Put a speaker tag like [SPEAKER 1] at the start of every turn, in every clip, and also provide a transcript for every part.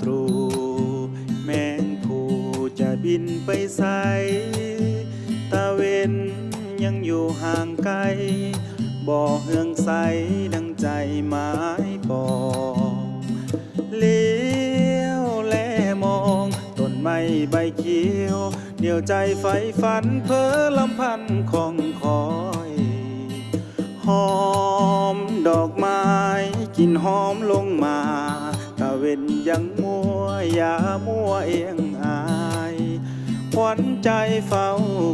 [SPEAKER 1] ตรู่แมงผู้จะบินไปไสตะเวนยังอยู่ห่างไกลบ่เฮืองใสดังใจหมายปองเลี้ยวแลมองต้นไม้ใบเขียวเดี่ยวใจใฝ่ฝันเพ้อลำพันของคอยหอมดอกไม้กลิ่นหอมลงมาตะเวนยังมัวอย่ามัวเอียงอายขวัญใจเฝ้า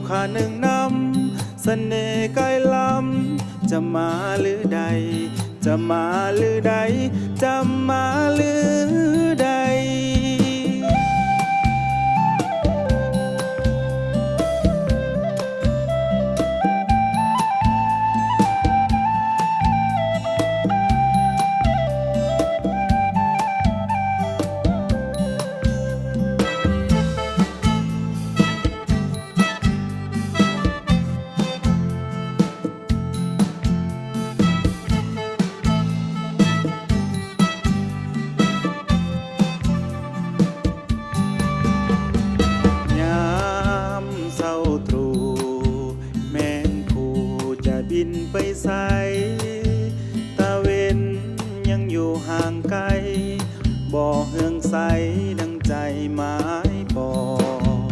[SPEAKER 1] ข้าหนึ่งนำเสน่ห์ไกลล้ำจะมาหรือใดจะมาหรือใดจะมาหรือใดบินไปไสตะเวนยังอยู่ห่างไกลบ่เฮืองใสดังใจหมายปอง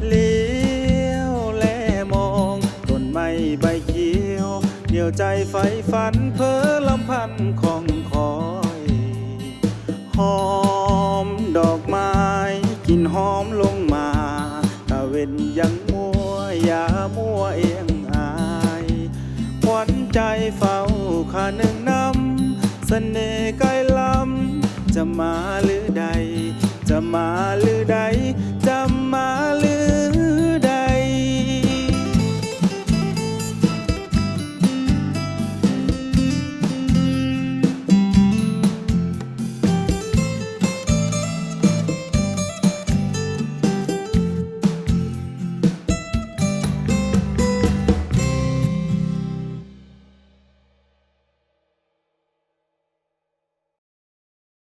[SPEAKER 1] เลี้ยวแลมองต้นไม้ใบเขียวเดี่ยวใจใฝ่ฝันเพ้อลำพันของคอยหอมดอกไม้กลิ่นหอมลงมาตะเวนยังมัวอย่ามัวเอียงขวัญใจเฝ้าข้าหนึ่งนำเสน่ห์ไกลล้ำจะมาหรือใดจะมาหรือใดจะมาหรือ